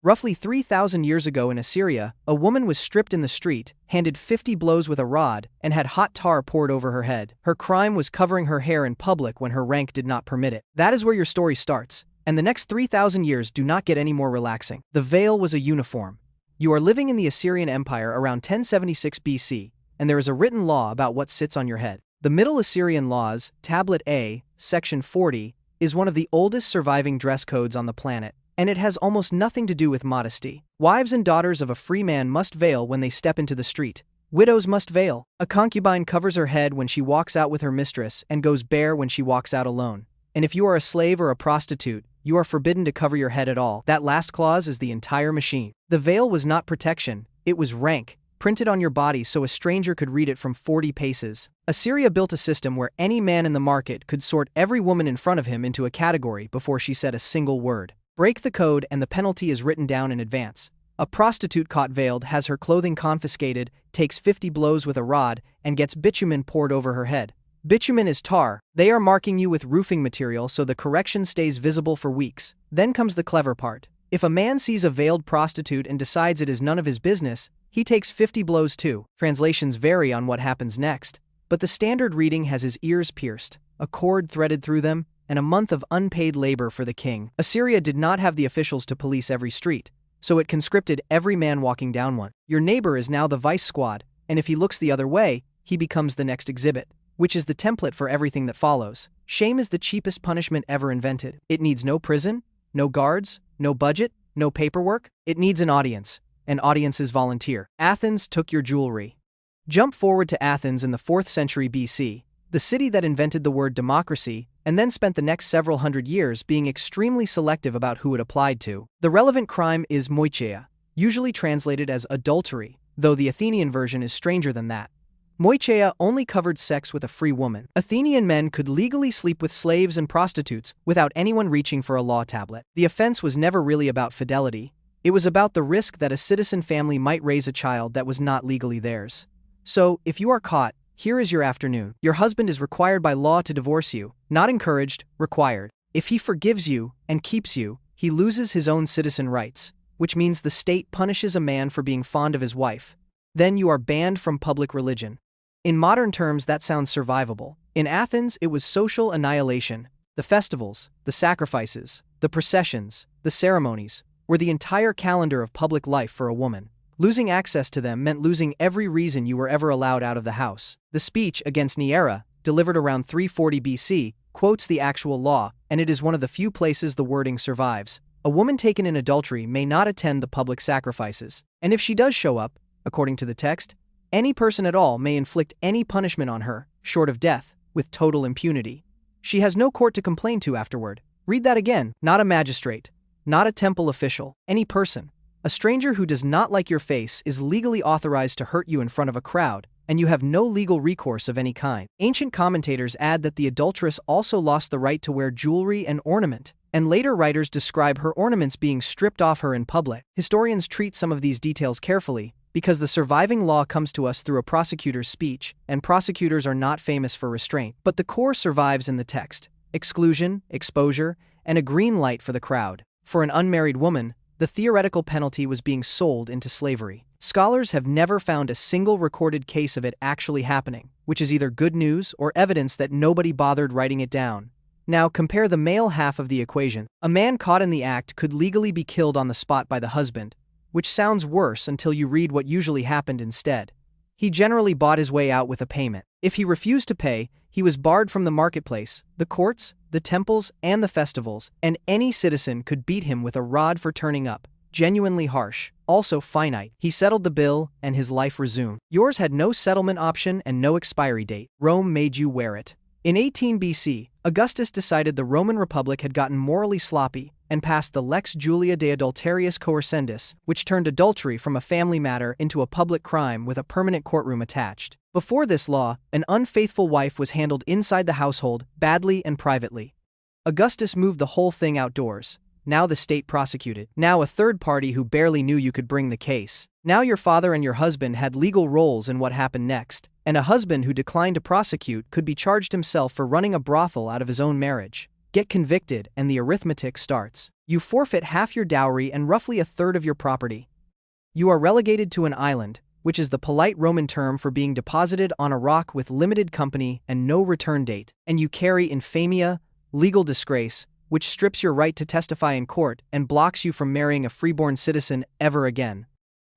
Roughly 3,000 years ago in Assyria, a woman was stripped in the street, handed 50 blows with a rod, and had hot tar poured over her head. Her crime was covering her hair in public when her rank did not permit it. That is where your story starts, and the next 3,000 years do not get any more relaxing. The veil was a uniform. You are living in the Assyrian Empire around 1076 BC, and there is a written law about what sits on your head. The Middle Assyrian Laws, Tablet A, Section 40, is one of the oldest surviving dress codes on the planet, and it has almost nothing to do with modesty. Wives and daughters of a free man must veil when they step into the street. Widows must veil. A concubine covers her head when she walks out with her mistress and goes bare when she walks out alone. And if you are a slave or a prostitute, you are forbidden to cover your head at all. That last clause is the entire machine. The veil was not protection, it was rank, printed on your body so a stranger could read it from 40 paces. Assyria built a system where any man in the market could sort every woman in front of him into a category before she said a single word. Break the code and the penalty is written down in advance. A prostitute caught veiled has her clothing confiscated, takes 50 blows with a rod, and gets bitumen poured over her head. Bitumen is tar. They are marking you with roofing material so the correction stays visible for weeks. Then comes the clever part. If a man sees a veiled prostitute and decides it is none of his business, he takes 50 blows too. Translations vary on what happens next, but the standard reading has his ears pierced, a cord threaded through them, and a month of unpaid labor for the king. Assyria did not have the officials to police every street, so it conscripted every man walking down one. Your neighbor is now the vice squad, and if he looks the other way, he becomes the next exhibit, which is the template for everything that follows. Shame is the cheapest punishment ever invented. It needs no prison, no guards, no budget, no paperwork. It needs an audience, and audiences volunteer. Athens took your jewelry. Jump forward to Athens in the 4th century BC, the city that invented the word democracy, and then spent the next several hundred years being extremely selective about who it applied to. The relevant crime is moicheia, usually translated as adultery, though the Athenian version is stranger than that. Moicheia only covered sex with a free woman. Athenian men could legally sleep with slaves and prostitutes without anyone reaching for a law tablet. The offense was never really about fidelity. It was about the risk that a citizen family might raise a child that was not legally theirs. So, if you are caught, here is your afternoon. Your husband is required by law to divorce you, not encouraged, required. If he forgives you and keeps you, he loses his own citizen rights, which means the state punishes a man for being fond of his wife. Then you are banned from public religion. In modern terms, that sounds survivable. In Athens, it was social annihilation. The festivals, the sacrifices, the processions, the ceremonies, were the entire calendar of public life for a woman. Losing access to them meant losing every reason you were ever allowed out of the house. The speech against Neaera, delivered around 340 BC, quotes the actual law, and it is one of the few places the wording survives. A woman taken in adultery may not attend the public sacrifices, and if she does show up, according to the text, any person at all may inflict any punishment on her, short of death, with total impunity. She has no court to complain to afterward. Read that again. Not a magistrate, not a temple official, any person. A stranger who does not like your face is legally authorized to hurt you in front of a crowd, and you have no legal recourse of any kind. Ancient commentators add that the adulteress also lost the right to wear jewelry and ornament, and later writers describe her ornaments being stripped off her in public. Historians treat some of these details carefully, because the surviving law comes to us through a prosecutor's speech, and prosecutors are not famous for restraint. But the core survives in the text: exclusion, exposure, and a green light for the crowd. For an unmarried woman, the theoretical penalty was being sold into slavery. Scholars have never found a single recorded case of it actually happening, which is either good news or evidence that nobody bothered writing it down. Now compare the male half of the equation. A man caught in the act could legally be killed on the spot by the husband, which sounds worse until you read what usually happened instead. He generally bought his way out with a payment. If he refused to pay, he was barred from the marketplace, the courts, the temples, and the festivals, and any citizen could beat him with a rod for turning up. Genuinely harsh, also finite. He settled the bill, and his life resumed. Yours had no settlement option and no expiry date. Rome made you wear it. In 18 BC, Augustus decided the Roman Republic had gotten morally sloppy and passed the Lex Julia de Adulterius Coercendis, which turned adultery from a family matter into a public crime with a permanent courtroom attached. Before this law, an unfaithful wife was handled inside the household, badly and privately. Augustus moved the whole thing outdoors. Now the state prosecuted. Now a third party who barely knew you could bring the case. Now your father and your husband had legal roles in what happened next, and a husband who declined to prosecute could be charged himself for running a brothel out of his own marriage. Get convicted and the arithmetic starts. You forfeit half your dowry and roughly a third of your property. You are relegated to an island, which is the polite Roman term for being deposited on a rock with limited company and no return date, and you carry infamia, legal disgrace, which strips your right to testify in court and blocks you from marrying a freeborn citizen ever again.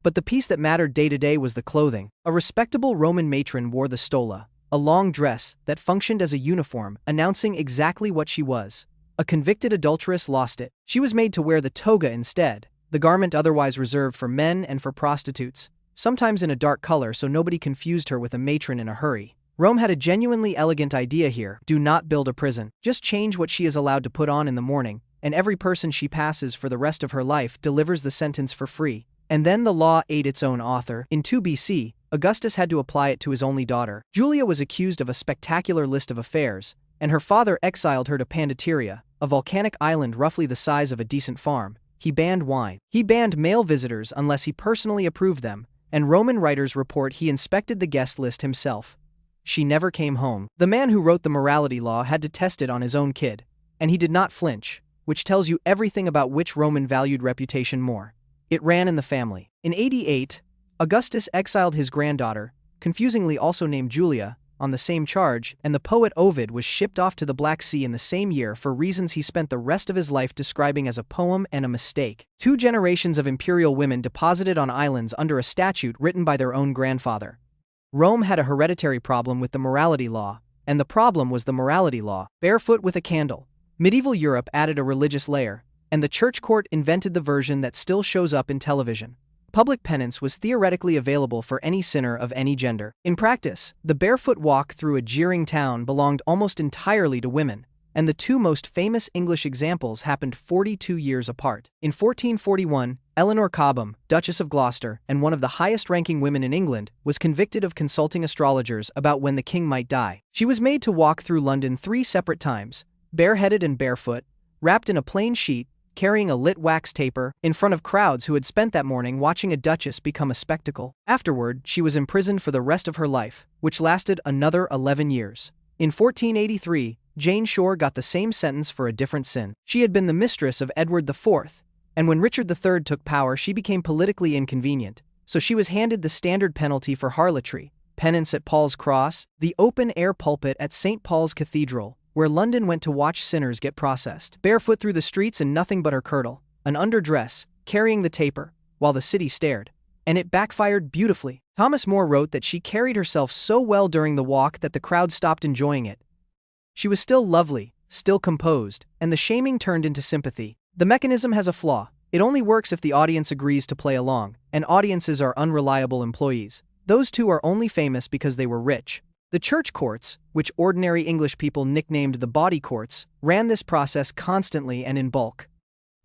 But the piece that mattered day to day was the clothing. A respectable Roman matron wore the stola, a long dress that functioned as a uniform, announcing exactly what she was. A convicted adulteress lost it. She was made to wear the toga instead, the garment otherwise reserved for men and for prostitutes, sometimes in a dark color so nobody confused her with a matron in a hurry. Rome had a genuinely elegant idea here. Do not build a prison. Just change what she is allowed to put on in the morning, and every person she passes for the rest of her life delivers the sentence for free. And then the law ate its own author. In 2 BC, Augustus had to apply it to his only daughter. Julia was accused of a spectacular list of affairs, and her father exiled her to Pandateria, a volcanic island roughly the size of a decent farm. He banned wine. He banned male visitors unless he personally approved them, and Roman writers report he inspected the guest list himself. She never came home. The man who wrote the morality law had to test it on his own kid, and he did not flinch, which tells you everything about which Roman valued reputation more. It ran in the family. In 88, Augustus exiled his granddaughter, confusingly also named Julia, on the same charge, and the poet Ovid was shipped off to the Black Sea in the same year for reasons he spent the rest of his life describing as a poem and a mistake. 2 generations of imperial women deposited on islands under a statute written by their own grandfather. Rome had a hereditary problem with the morality law, and the problem was the morality law. Barefoot with a candle. Medieval Europe added a religious layer, and the church court invented the version that still shows up in television. Public penance was theoretically available for any sinner of any gender. In practice, the barefoot walk through a jeering town belonged almost entirely to women, and the 2 most famous English examples happened 42 years apart. In 1441, Eleanor Cobham, Duchess of Gloucester and one of the highest-ranking women in England, was convicted of consulting astrologers about when the king might die. She was made to walk through London 3 separate times, bareheaded and barefoot, wrapped in a plain sheet, carrying a lit wax taper, in front of crowds who had spent that morning watching a duchess become a spectacle. Afterward, she was imprisoned for the rest of her life, which lasted another 11 years. In 1483, Jane Shore got the same sentence for a different sin. She had been the mistress of Edward IV, and when Richard III took power she became politically inconvenient, so she was handed the standard penalty for harlotry, penance at Paul's Cross, the open-air pulpit at St. Paul's Cathedral, where London went to watch sinners get processed. Barefoot through the streets in nothing but her kirtle, an underdress, carrying the taper, while the city stared. And it backfired beautifully. Thomas More wrote that she carried herself so well during the walk that the crowd stopped enjoying it. She was still lovely, still composed, and the shaming turned into sympathy. The mechanism has a flaw. It only works if the audience agrees to play along, and audiences are unreliable employees. Those 2 are only famous because they were rich. The church courts, which ordinary English people nicknamed the body courts, ran this process constantly and in bulk.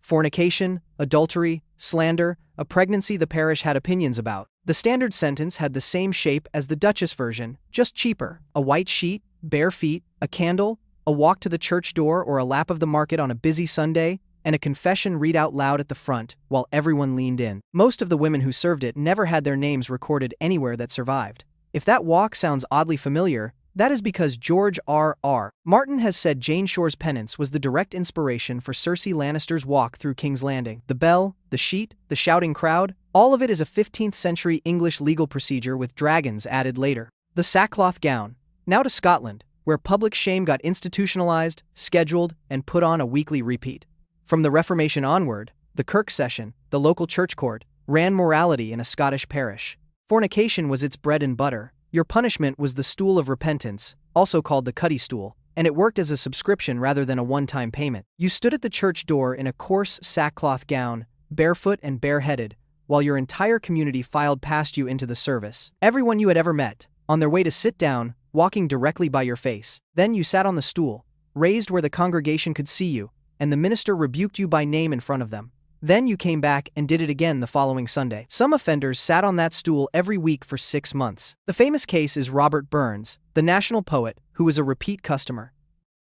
Fornication, adultery, slander, a pregnancy the parish had opinions about. The standard sentence had the same shape as the Duchess version, just cheaper: a white sheet, bare feet, a candle, a walk to the church door or a lap of the market on a busy Sunday, and a confession read out loud at the front while everyone leaned in. Most of the women who served it never had their names recorded anywhere that survived. If that walk sounds oddly familiar, that is because George R.R. Martin has said Jane Shore's penance was the direct inspiration for Cersei Lannister's walk through King's Landing. The bell, the sheet, the shouting crowd, all of it is a 15th century English legal procedure with dragons added later. The sackcloth gown. Now to Scotland, where public shame got institutionalized, scheduled, and put on a weekly repeat. From the Reformation onward, the Kirk Session, the local church court, ran morality in a Scottish parish. Fornication was its bread and butter. Your punishment was the stool of repentance, also called the cuddy stool, and it worked as a subscription rather than a one-time payment. You stood at the church door in a coarse sackcloth gown, barefoot and bareheaded, while your entire community filed past you into the service. Everyone you had ever met, on their way to sit down, walking directly by your face. Then you sat on the stool, raised where the congregation could see you, and the minister rebuked you by name in front of them. Then you came back and did it again the following Sunday. Some offenders sat on that stool every week for 6 months. The famous case is Robert Burns, the national poet, who was a repeat customer.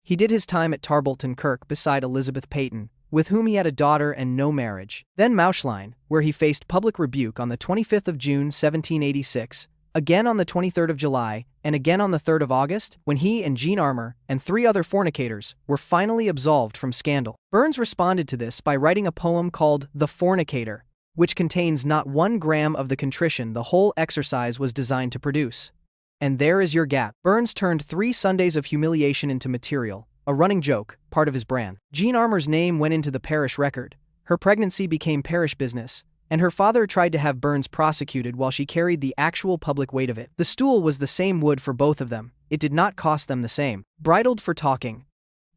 He did his time at Tarbolton Kirk beside Elizabeth Peyton, with whom he had a daughter and no marriage. Then Mauchline, where he faced public rebuke on the 25th of June 1786, again on the 23rd of July, and again on the 3rd of August, when he and Jean Armour and 3 other fornicators were finally absolved from scandal. Burns responded to this by writing a poem called The Fornicator, which contains not 1 gram of the contrition the whole exercise was designed to produce. And there is your gap. Burns turned 3 Sundays of humiliation into material, a running joke, part of his brand. Jean Armour's name went into the parish record, her pregnancy became parish business, and her father tried to have Burns prosecuted while she carried the actual public weight of it. The stool was the same wood for both of them. It did not cost them the same. Bridled for Talking.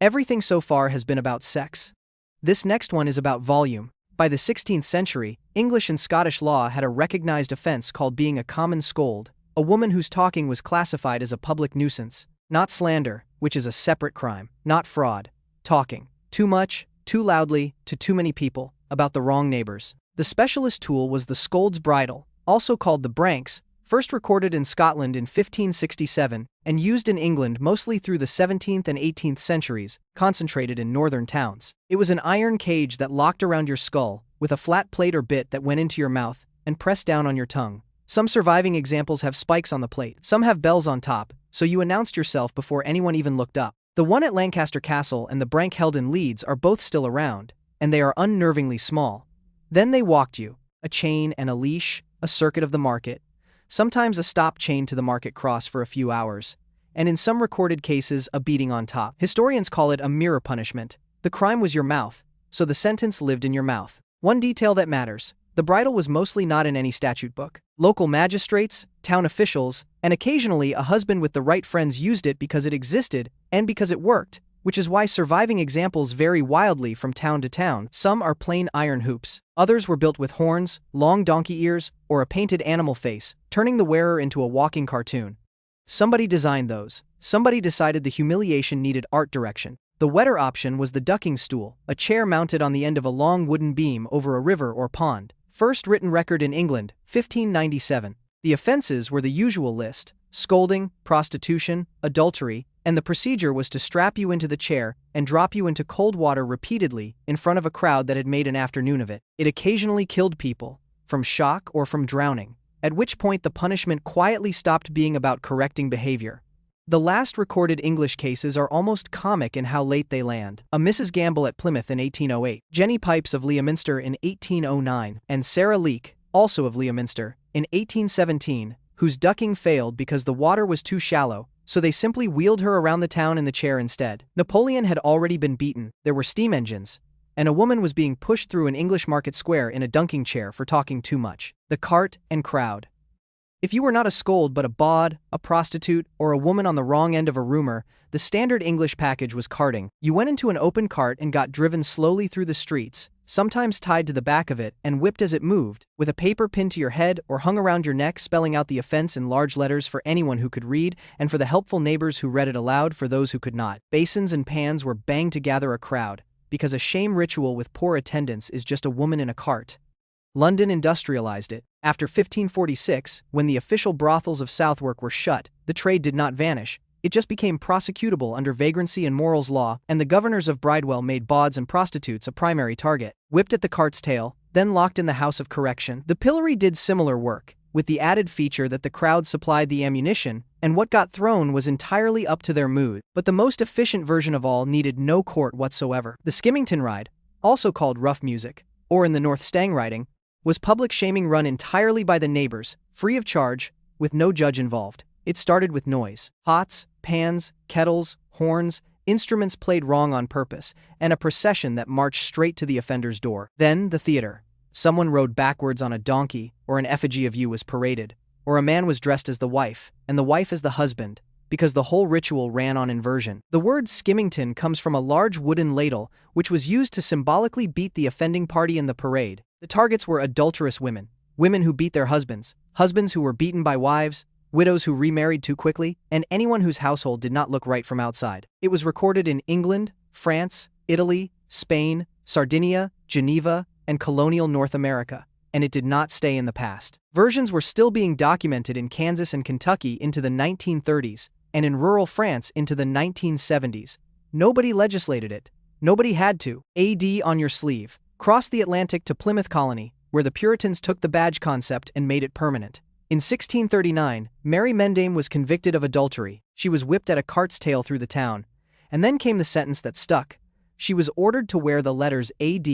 Everything so far has been about sex. This next one is about volume. By the 16th century, English and Scottish law had a recognized offense called being a common scold, a woman whose talking was classified as a public nuisance. Not slander, which is a separate crime. Not fraud. Talking. Too much, too loudly, to too many people, about the wrong neighbors. The specialist tool was the scold's bridle, also called the branks, first recorded in Scotland in 1567, and used in England mostly through the 17th and 18th centuries, concentrated in northern towns. It was an iron cage that locked around your skull, with a flat plate or bit that went into your mouth, and pressed down on your tongue. Some surviving examples have spikes on the plate, some have bells on top, so you announced yourself before anyone even looked up. The one at Lancaster Castle and the brank held in Leeds are both still around, and they are unnervingly small. Then they walked you, a chain and a leash, a circuit of the market, sometimes a stop chain to the market cross for a few hours, and in some recorded cases a beating on top. Historians call it a mirror punishment. The crime was your mouth, so the sentence lived in your mouth. One detail that matters: the bridle was mostly not in any statute book. Local magistrates, town officials, and occasionally a husband with the right friends used it because it existed and because it worked, which is why surviving examples vary wildly from town to town. Some are plain iron hoops. Others were built with horns, long donkey ears, or a painted animal face, turning the wearer into a walking cartoon. Somebody designed those. Somebody decided the humiliation needed art direction. The wetter option was the ducking stool, a chair mounted on the end of a long wooden beam over a river or pond. First written record in England, 1597. The offenses were the usual list: scolding, prostitution, adultery, and the procedure was to strap you into the chair and drop you into cold water repeatedly in front of a crowd that had made an afternoon of it. It occasionally killed people, from shock or from drowning, at which point the punishment quietly stopped being about correcting behavior. The last recorded English cases are almost comic in how late they land. A Mrs. Gamble at Plymouth in 1808, Jenny Pipes of Leominster in 1809, and Sarah Leake, also of Leominster, in 1817, whose ducking failed because the water was too shallow, so they simply wheeled her around the town in the chair instead. Napoleon had already been beaten, there were steam engines, and a woman was being pushed through an English market square in a dunking chair for talking too much. The cart and crowd. If you were not a scold but a bawd, a prostitute, or a woman on the wrong end of a rumor, the standard English package was carting. You went into an open cart and got driven slowly through the streets, sometimes tied to the back of it and whipped as it moved, with a paper pinned to your head or hung around your neck spelling out the offense in large letters for anyone who could read, and for the helpful neighbors who read it aloud for those who could not. Basins and pans were banged to gather a crowd, because a shame ritual with poor attendance is just a woman in a cart. London industrialized it. After 1546, when the official brothels of Southwark were shut, the trade did not vanish. It just became prosecutable under vagrancy and morals law, and the governors of Bridewell made bawds and prostitutes a primary target. Whipped at the cart's tail, then locked in the House of Correction. The Pillory did similar work, with the added feature that the crowd supplied the ammunition, and what got thrown was entirely up to their mood. But the most efficient version of all needed no court whatsoever. The Skimmington ride, also called rough music, or in the North Stang riding, was public shaming run entirely by the neighbors, free of charge, with no judge involved. It started with noise. Pots, pans, kettles, horns, instruments played wrong on purpose, and a procession that marched straight to the offender's door. Then the theater. Someone rode backwards on a donkey, or an effigy of you was paraded, or a man was dressed as the wife, and the wife as the husband, because the whole ritual ran on inversion. The word skimmington comes from a large wooden ladle, which was used to symbolically beat the offending party in the parade. The targets were adulterous women, women who beat their husbands, husbands who were beaten by wives, widows who remarried too quickly, and anyone whose household did not look right from outside. It was recorded in England, France, Italy, Spain, Sardinia, Geneva, and colonial North America, and it did not stay in the past. Versions were still being documented in Kansas and Kentucky into the 1930s, and in rural France into the 1970s. Nobody legislated it. Nobody had to. AD on your sleeve. Cross the Atlantic to Plymouth Colony, where the Puritans took the badge concept and made it permanent. In 1639, Mary Mendame was convicted of adultery. She was whipped at a cart's tail through the town. And then came the sentence that stuck. She was ordered to wear the letters AD,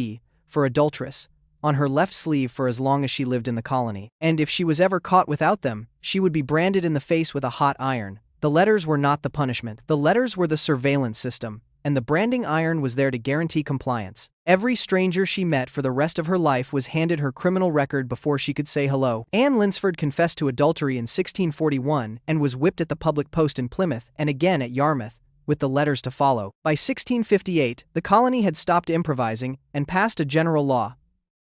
for adulteress, on her left sleeve for as long as she lived in the colony. And if she was ever caught without them, she would be branded in the face with a hot iron. The letters were not the punishment. The letters were the surveillance system, and the branding iron was there to guarantee compliance. Every stranger she met for the rest of her life was handed her criminal record before she could say hello. Anne Linsford confessed to adultery in 1641 and was whipped at the public post in Plymouth and again at Yarmouth, with the letters to follow. By 1658, the colony had stopped improvising and passed a general law.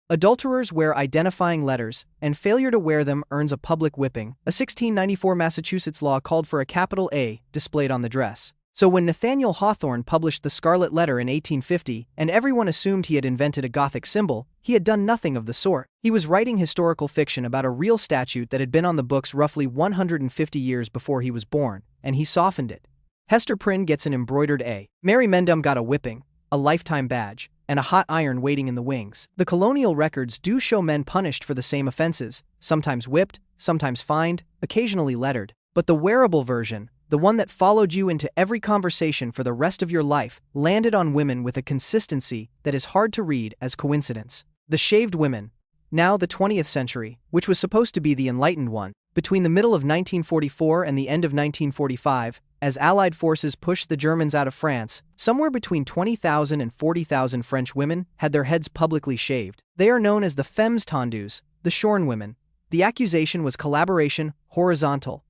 Adulterers wear identifying letters, and failure to wear them earns a public whipping. A 1694 Massachusetts law called for a capital A displayed on the dress. So when Nathaniel Hawthorne published the Scarlet Letter in 1850, and everyone assumed he had invented a Gothic symbol, he had done nothing of the sort. He was writing historical fiction about a real statute that had been on the books roughly 150 years before he was born, and he softened it. Hester Prynne gets an embroidered A. Mary Mendame got a whipping, a lifetime badge, and a hot iron waiting in the wings. The colonial records do show men punished for the same offenses, sometimes whipped, sometimes fined, occasionally lettered. But the wearable version, the one that followed you into every conversation for the rest of your life, landed on women with a consistency that is hard to read as coincidence. The shaved women. Now the 20th century, which was supposed to be the enlightened one. Between the middle of 1944 and the end of 1945, as Allied forces pushed the Germans out of France, somewhere between 20,000 and 40,000 French women had their heads publicly shaved. They are known as the femmes tendues, the shorn women. The accusation was collaboration, horizontal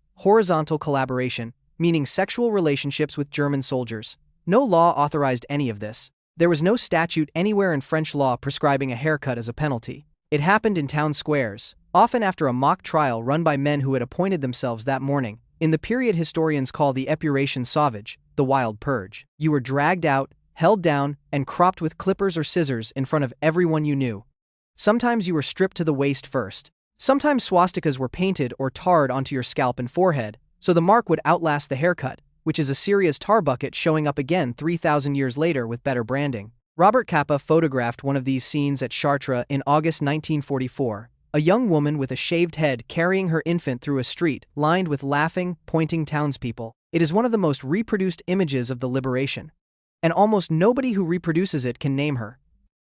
collaboration, meaning sexual relationships with German soldiers. No law authorized any of this. There was no statute anywhere in French law prescribing a haircut as a penalty. It happened in town squares, often after a mock trial run by men who had appointed themselves that morning. In the period historians call the épuration sauvage, the wild purge. You were dragged out, held down, and cropped with clippers or scissors in front of everyone you knew. Sometimes you were stripped to the waist first. Sometimes swastikas were painted or tarred onto your scalp and forehead, so the mark would outlast the haircut, which is Assyria's tar bucket showing up again 3,000 years later with better branding. Robert Capa photographed one of these scenes at Chartres in August 1944. A young woman with a shaved head carrying her infant through a street lined with laughing, pointing townspeople. It is one of the most reproduced images of the liberation, and almost nobody who reproduces it can name her.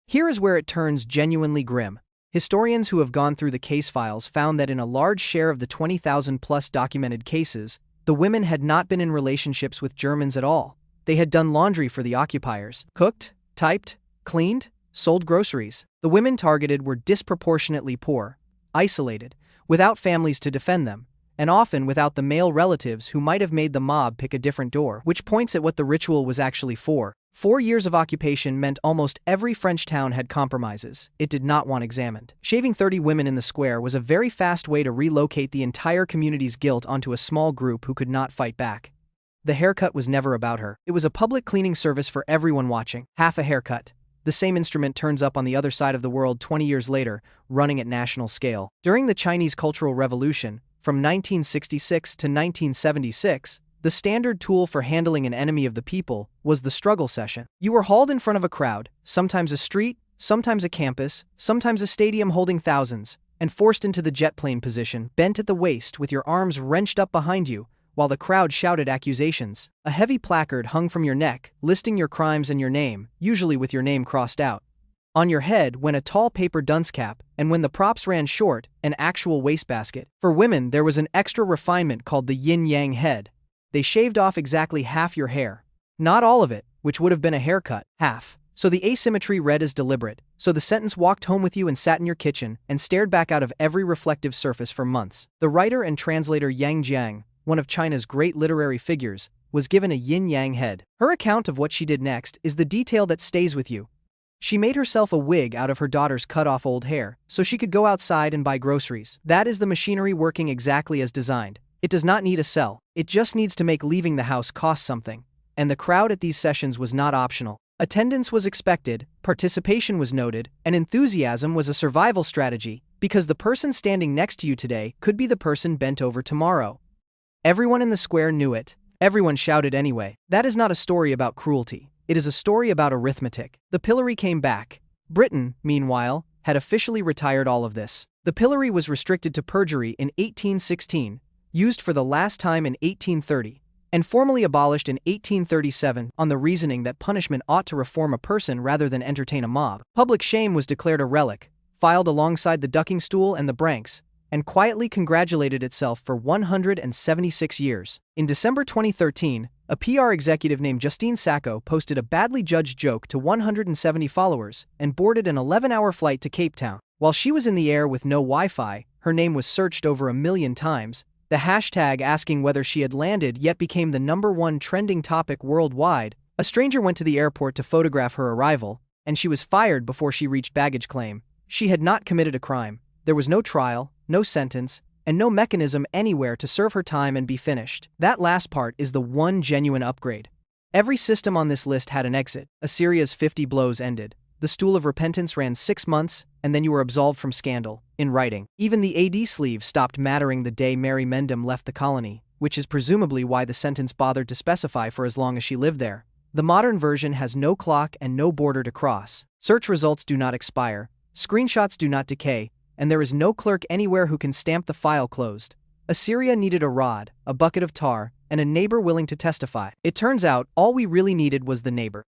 Here is where it turns genuinely grim. Historians who have gone through the case files found that in a large share of the 20,000+ documented cases, the women had not been in relationships with Germans at all. They had done laundry for the occupiers, cooked, typed, cleaned, sold groceries. The women targeted were disproportionately poor, isolated, without families to defend them, and often without the male relatives who might have made the mob pick a different door, which points at what the ritual was actually for. 4 years of occupation meant almost every French town had compromises it did not want examined. Shaving 30 women in the square was a very fast way to relocate the entire community's guilt onto a small group who could not fight back. The haircut was never about her. It was a public cleaning service for everyone watching. Half a haircut. The same instrument turns up on the other side of the world 20 years later, running at national scale. During the Chinese Cultural Revolution, from 1966 to 1976, the standard tool for handling an enemy of the people was the struggle session. You were hauled in front of a crowd, sometimes a street, sometimes a campus, sometimes a stadium holding thousands, and forced into the jet plane position, bent at the waist with your arms wrenched up behind you, while the crowd shouted accusations. A heavy placard hung from your neck, listing your crimes and your name, usually with your name crossed out. On your head went a tall paper dunce cap, and when the props ran short, an actual wastebasket. For women, there was an extra refinement called the yin-yang head. They shaved off exactly half your hair. Not all of it, which would have been a haircut, half. So the asymmetry read as deliberate. So the sentence walked home with you and sat in your kitchen and stared back out of every reflective surface for months. The writer and translator Yang Jiang, one of China's great literary figures, was given a yin-yang head. Her account of what she did next is the detail that stays with you. She made herself a wig out of her daughter's cut-off old hair, so she could go outside and buy groceries. That is the machinery working exactly as designed. It does not need a cell. It just needs to make leaving the house cost something. And the crowd at these sessions was not optional. Attendance was expected, participation was noted, and enthusiasm was a survival strategy, because the person standing next to you today could be the person bent over tomorrow. Everyone in the square knew it. Everyone shouted anyway. That is not a story about cruelty. It is a story about arithmetic. The pillory came back. Britain, meanwhile, had officially retired all of this. The pillory was restricted to perjury in 1816, used for the last time in 1830, and formally abolished in 1837 on the reasoning that punishment ought to reform a person rather than entertain a mob. Public shame was declared a relic, filed alongside the ducking stool and the branks, and quietly congratulated itself for 176 years. In December 2013, a PR executive named Justine Sacco posted a badly judged joke to 170 followers and boarded an 11-hour flight to Cape Town. While she was in the air with no Wi-Fi, her name was searched over 1 million times. The hashtag asking whether she had landed yet became the #1 trending topic worldwide. A stranger went to the airport to photograph her arrival, and she was fired before she reached baggage claim. She had not committed a crime. There was no trial, no sentence, and no mechanism anywhere to serve her time and be finished. That last part is the one genuine upgrade. Every system on this list had an exit. Assyria's 50 blows ended. The stool of repentance ran 6 months, and then you were absolved from scandal, in writing. Even the AD sleeve stopped mattering the day Mary Mendham left the colony, which is presumably why the sentence bothered to specify for as long as she lived there. The modern version has no clock and no border to cross. Search results do not expire, screenshots do not decay, and there is no clerk anywhere who can stamp the file closed. Assyria needed a rod, a bucket of tar, and a neighbor willing to testify. It turns out, all we really needed was the neighbor.